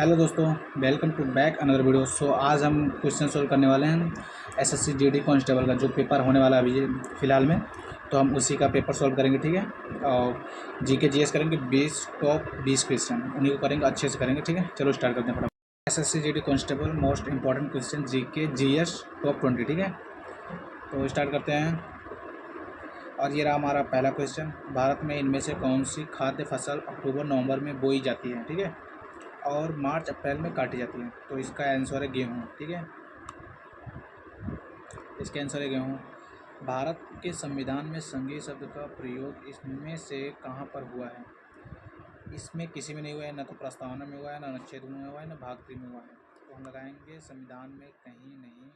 Hello दोस्तों, welcome to back another video. आज हम क्वेश्चन सोल्व करने वाले हैं एसएससी जीडी कांस्टेबल का जो पेपर होने वाला है अभी फ़िलहाल में। तो हम उसी का पेपर सोल्व करेंगे, ठीक है। और जीके जीएस करेंगे, 20 टॉप 20 क्वेश्चन उन्हीं को करेंगे, अच्छे से करेंगे, ठीक है। चलो स्टार्ट करते हैं फटाफट। SSC GD constable most important question GK GS top 20, ठीक है। तो स्टार्ट करते हैं। और ये रहा हमारा पहला क्वेश्चन। भारत में इनमें से कौन सी खाद्य फसल अक्टूबर नवंबर में बोई जाती है, ठीक है, और मार्च अप्रैल में काटी जाती है? तो इसका आंसर है गेहूँ, ठीक है। इसका आंसर है गेहूँ। भारत के संविधान में संघीय शब्द का प्रयोग इसमें से कहाँ पर हुआ है? इसमें किसी में नहीं हुआ है, ना तो प्रस्तावना में हुआ है, ना अनुच्छेद में हुआ है, ना भाग 3 में हुआ है। तो हम लगाएंगे संविधान में कहीं नहीं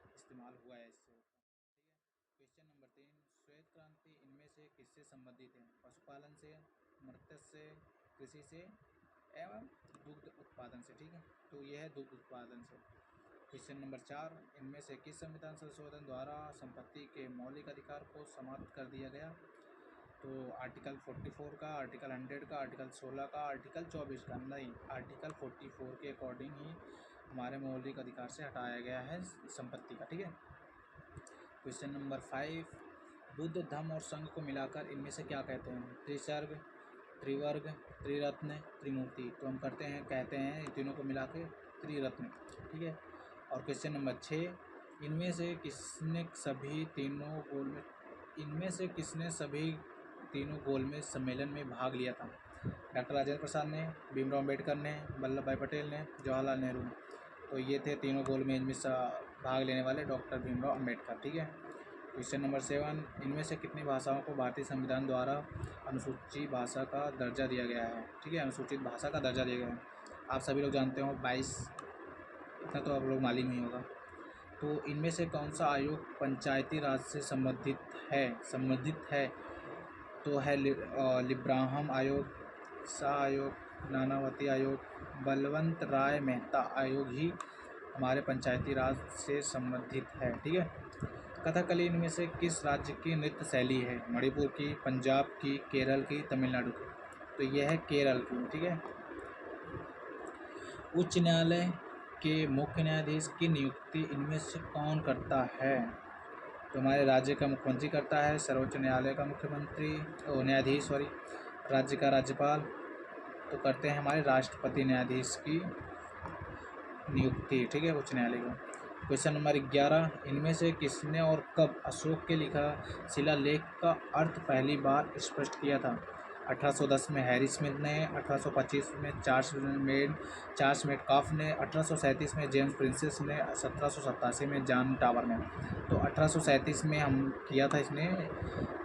इस्तेमाल हुआ है इस शब्द का, ठीक है। क्वेश्चन नंबर 3, श्वेत क्रांति इनमें से किससे संबंधित है? पशुपालन से, मत्स्य से, कृषि से एवं दुग्ध उत्पादन से, ठीक है। तो यह है दुग्ध उत्पादन से। क्वेश्चन नंबर 4, इनमें से किस संविधान संशोधन द्वारा संपत्ति के मौलिक अधिकार को समाप्त कर दिया गया? तो आर्टिकल 44 का, आर्टिकल 100 का, आर्टिकल 16 का, आर्टिकल 24 का? नहीं, आर्टिकल 44 के अकॉर्डिंग ही हमारे मौलिक अधिकार से हटाया गया है संपत्ति का, ठीक है। क्वेश्चन नंबर 5, बुद्ध, धम्म और संघ को मिलाकर इनमें से क्या कहते हैं? त्रिसर्ग, त्रिवर्ग, त्रिरत्न, त्रिमूर्ति? तो हम कहते हैं इन तीनों को मिला के त्रिरत्न, ठीक है। और क्वेश्चन नंबर 6, इनमें से किसने सभी तीनों गोलमेज सम्मेलन में भाग लिया था? डॉक्टर राजेंद्र प्रसाद ने, भीमराव अम्बेडकर ने, वल्लभ भाई पटेल ने, जवाहरलाल नेहरू। तो ये थे तीनों गोलमेज में भाग लेने वाले डॉक्टर भीमराव अम्बेडकर, ठीक है। क्वेश्चन नंबर 7, इनमें से कितनी भाषाओं को भारतीय संविधान द्वारा अनुसूचित भाषा का दर्जा दिया गया है? ठीक है, अनुसूचित भाषा का दर्जा दिया गया है। आप सभी लोग जानते हो 22, इतना तो आप लोग मालूम ही होगा। तो इनमें से कौन सा आयोग पंचायती राज से संबंधित है? तो है लिब्राहम आयोग, शाह आयोग, नानावती आयोग, बलवंत राय मेहता आयोग ही हमारे पंचायती राज से संबंधित है, ठीक है। कथकली इनमें से किस राज्य की नृत्य शैली है? मणिपुर की, पंजाब की, केरल की, तमिलनाडु की? तो यह है केरल की, ठीक है। उच्च न्यायालय के मुख्य न्यायाधीश की नियुक्ति इनमें से कौन करता है? तो हमारे राज्य का मुख्यमंत्री करता है, सर्वोच्च न्यायालय का न्यायाधीश, राज्य का राज्यपाल तो करते हैं हमारे राष्ट्रपति न्यायाधीश की नियुक्ति, ठीक है, उच्च न्यायालय को। क्वेश्चन नंबर 11, इनमें से किसने और कब अशोक के लिखा शिलालेख का अर्थ पहली बार स्पष्ट किया था? 1810 में हैरी स्मिथ ने, 1825 में चार्ल्स मेटकाफ ने, 1837 में जेम्स प्रिंसेस ने, 1787 में जॉन टावर ने। तो 1837 में हम किया था इसने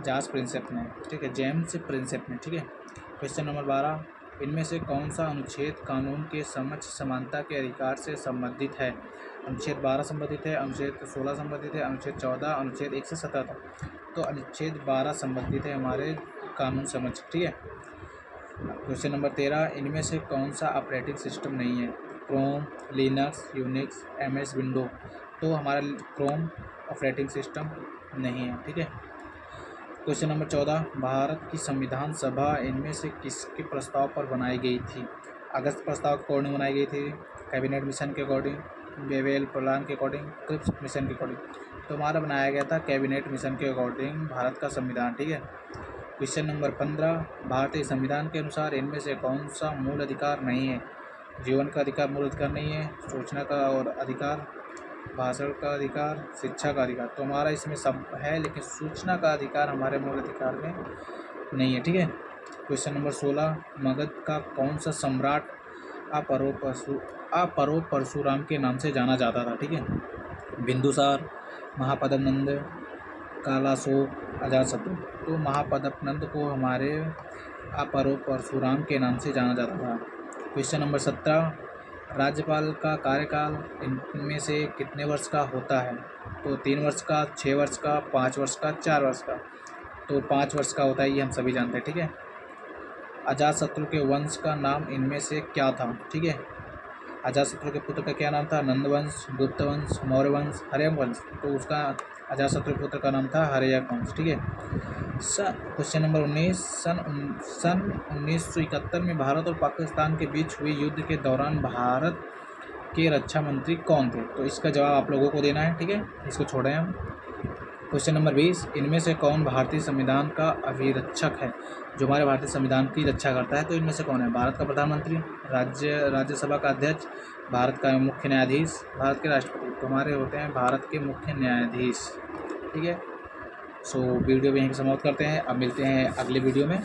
जॉर्ज प्रिंसेप ने, ठीक है, जेम्स प्रिंसेप ने, ठीक है। क्वेश्चन नंबर 12, इनमें से कौन सा अनुच्छेद कानून के समक्ष समानता के अधिकार से संबंधित है? अनुच्छेद 12 संबंधित है, अनुच्छेद 16 संबंधित है, अनुच्छेद 14, अनुच्छेद 1 से 17 तक। तो अनुच्छेद 12 संबंधित है हमारे कानून समक्ष, ठीक है। क्वेश्चन नंबर 13, इनमें से कौन सा ऑपरेटिंग सिस्टम नहीं है? Chrome, Linux, Unix, MS window? तो हमारा क्रोम ऑपरेटिंग सिस्टम नहीं है, ठीक है। क्वेश्चन नंबर 14, भारत की संविधान सभा इनमें से किसके प्रस्ताव पर बनाई गई थी? अगस्त प्रस्ताव के अकॉर्डिंग बनाई गई थी, कैबिनेट मिशन के अकॉर्डिंग, वेवेल प्लान के अकॉर्डिंग, क्रिप्स मिशन के अकॉर्डिंग? तो हमारा बनाया गया था कैबिनेट मिशन के अकॉर्डिंग भारत का संविधान, ठीक है। क्वेश्चन नंबर 15, भारतीय संविधान के अनुसार इनमें से कौन सा मूल अधिकार नहीं है? जीवन का अधिकार मूल अधिकार नहीं है, सूचना का और अधिकार, भाषण का अधिकार, शिक्षा का अधिकार? तो हमारा इसमें सब है, लेकिन सूचना का अधिकार हमारे मूल अधिकार में नहीं है, ठीक है। क्वेश्चन नंबर 16, मगध का कौन सा सम्राट अपरो परशुराम के नाम से जाना जाता था? ठीक है, बिंदुसार, महापद्मनंद, कालाशोक, अजातशत्रु? तो महापद्मनंद को हमारे अपरो परशुराम के नाम से जाना जाता था। क्वेश्चन नंबर 17, राज्यपाल का कार्यकाल इनमें से कितने वर्ष का होता है? तो 3 वर्ष का, 6 वर्ष का, 5 वर्ष का, 4 वर्ष का? तो 5 वर्ष का होता है, ये हम सभी जानते हैं, ठीक है। अजातशत्रु के वंश का नाम इनमें से क्या था? ठीक है, अजातशत्रु के पुत्र का क्या नाम था? नंद वंश, गुप्त वंश, मौर्य वंश, हर्यवंश? तो उसका अजातशत्रु पुत्र का नाम था हर्यकवंश। ठीक है। क्वेश्चन नंबर 19, सन 1971 में भारत और पाकिस्तान के बीच हुए युद्ध के दौरान भारत के रक्षा मंत्री कौन थे? तो इसका जवाब आप लोगों को देना है। ठीक है, इसको छोड़ें हम। क्वेश्चन नंबर 20, इनमें से कौन भारतीय संविधान का अभिरक्षक है, जो हमारे भारतीय संविधान की रक्षा करता है? तो इनमें से कौन है? भारत का प्रधानमंत्री, राज्यसभा का अध्यक्ष, भारत का मुख्य न्यायाधीश, भारत के राष्ट्रपति। तो हमारे होते हैं भारत के मुख्य न्यायाधीश। ठीक है। सो वीडियो भी यहीं समाप्त करते हैं। अब मिलते हैं अगले वीडियो में।